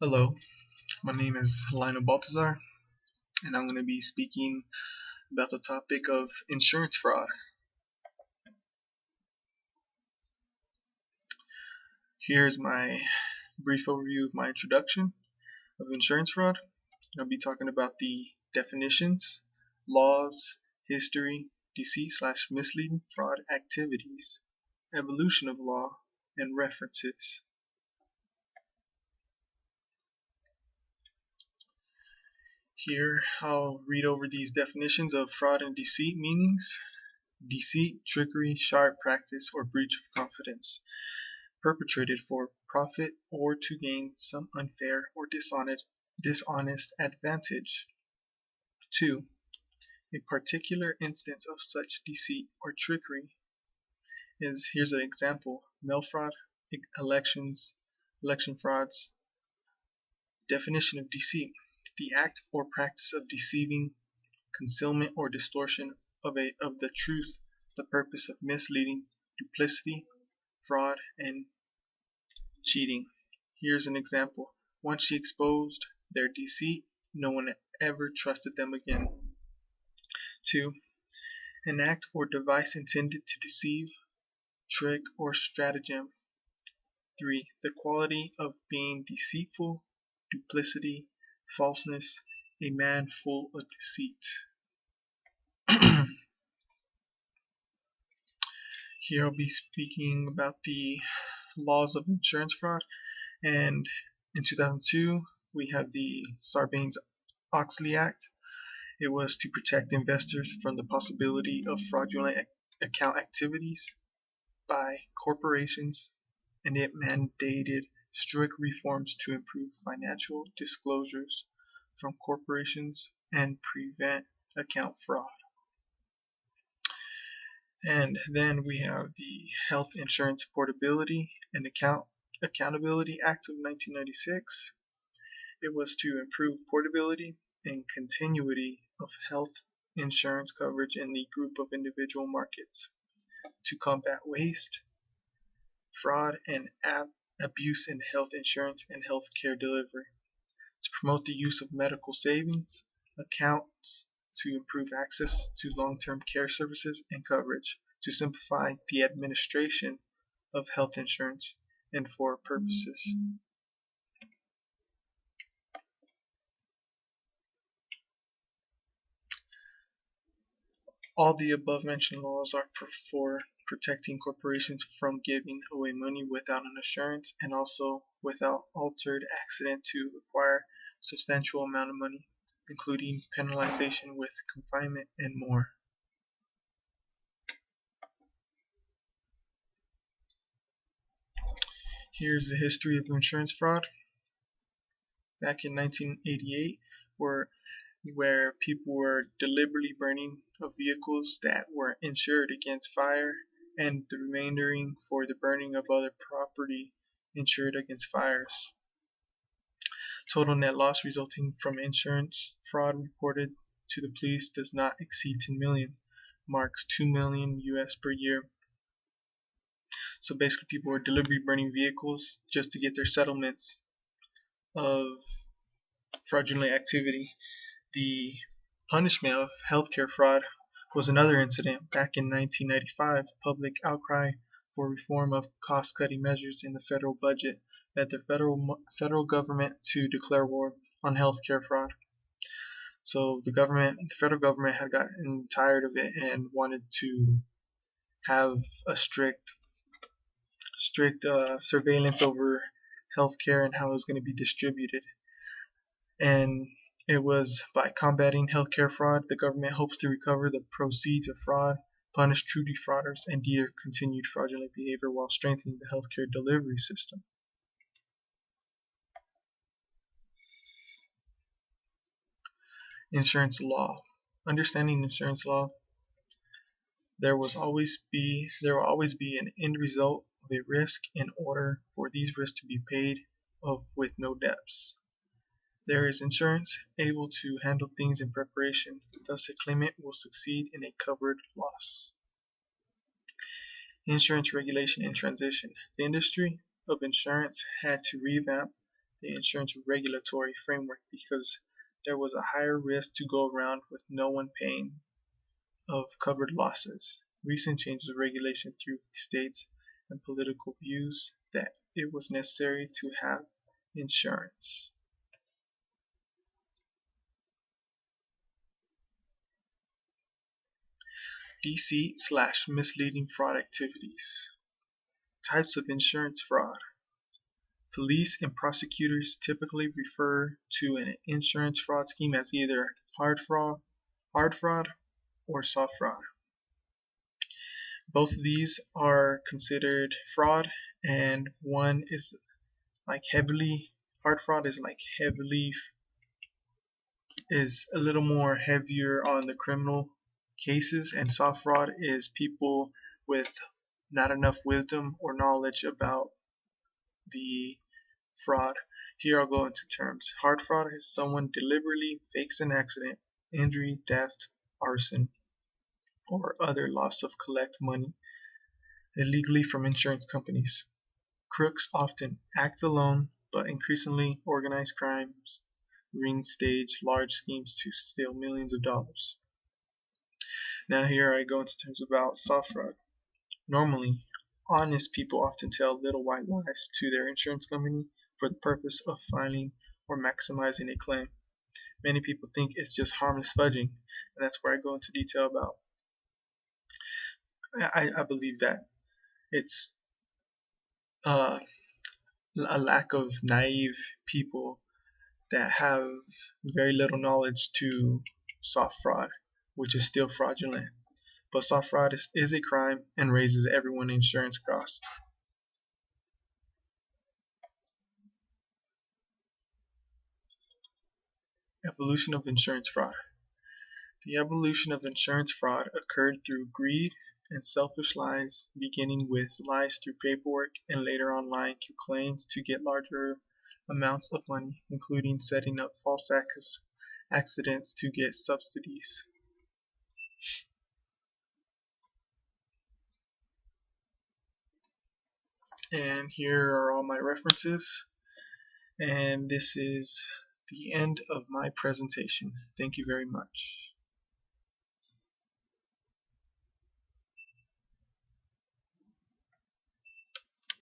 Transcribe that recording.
Hello, my name is Lionel Baltazar, and I'm going to be speaking about the topic of insurance fraud. Here's my brief overview of my introduction of insurance fraud. I'll be talking about the definitions, laws, history, deceit/misleading fraud activities, evolution of law, and references. Here, I'll read over these definitions of fraud and deceit meanings. Deceit, trickery, sharp practice, or breach of confidence, perpetrated for profit or to gain some unfair or dishonest advantage. 2. A particular instance of such deceit or trickery is, here's an example, mail fraud, election frauds. Definition of deceit: the act or practice of deceiving, concealment, or distortion of the truth, the purpose of misleading, duplicity, fraud, and cheating. Here's an example. Once she exposed their deceit, no one ever trusted them again. 2. An act or device intended to deceive, trick, or stratagem. 3. The quality of being deceitful, duplicity, falseness, a man full of deceit. Here I'll be speaking about the laws of insurance fraud, and in 2002 we have the Sarbanes-Oxley Act. It was to protect investors from the possibility of fraudulent account activities by corporations, and it mandated strict reforms to improve financial disclosures from corporations and prevent account fraud. And then we have the Health Insurance Portability and Accountability Act of 1996. It was to improve portability and continuity of health insurance coverage in the group of individual markets, to combat waste, fraud, and abuse in health insurance and health care delivery, to promote the use of medical savings accounts, to improve access to long-term care services and coverage, to simplify the administration of health insurance, and for purposes. All the above-mentioned laws are for protecting corporations from giving away money without an assurance, and also without altered accident to acquire substantial amount of money, including penalization with confinement and more. Here's the history of insurance fraud. Back in 1988, where people were deliberately burning of vehicles that were insured against fire, and the remaindering for the burning of other property insured against fires. Total net loss resulting from insurance fraud reported to the police does not exceed 10 million, marks $2 million US per year. So basically people were deliberately burning vehicles just to get their settlements of fraudulent activity. The punishment of healthcare fraud was another incident. Back in 1995, public outcry for reform of cost-cutting measures in the federal budget led the federal government to declare war on healthcare fraud. So the federal government had gotten tired of it and wanted to have a strict surveillance over healthcare and how it was going to be distributed. And it was by combating healthcare fraud, the government hopes to recover the proceeds of fraud, punish true defrauders, and deter continued fraudulent behavior while strengthening the healthcare delivery system. Insurance law. Understanding insurance law, there will always be an end result of a risk in order for these risks to be paid off with no debts. There is insurance able to handle things in preparation, thus a claimant will succeed in a covered loss. Insurance regulation and transition. The industry of insurance had to revamp the insurance regulatory framework because there was a higher risk to go around with no one paying of covered losses. Recent changes of regulation through states and political views that it was necessary to have insurance. Deceit/misleading fraud activities. Types of insurance fraud. Police and prosecutors typically refer to an insurance fraud scheme as either hard fraud or soft fraud. Both of these are considered fraud, and one is hard fraud is a little more heavier on the criminal cases, and soft fraud is people with not enough wisdom or knowledge about the fraud. Here I'll go into terms. Hard fraud is someone deliberately fakes an accident, injury, theft, arson, or other loss of collect money illegally from insurance companies. Crooks often act alone, but increasingly organized crimes stage large schemes to steal millions of dollars. Now here I go into terms about soft fraud. Normally, honest people often tell little white lies to their insurance company for the purpose of filing or maximizing a claim. Many people think it's just harmless fudging, and that's where I go into detail about. I believe that it's a lack of naive people that have very little knowledge to soft fraud, which is still fraudulent. But soft fraud is a crime and raises everyone's insurance cost. Evolution of insurance fraud. The evolution of insurance fraud occurred through greed and selfish lies, beginning with lies through paperwork and later on lying through claims to get larger amounts of money, including setting up false accidents to get subsidies. And here are all my references, and this is the end of my presentation. Thank you very much.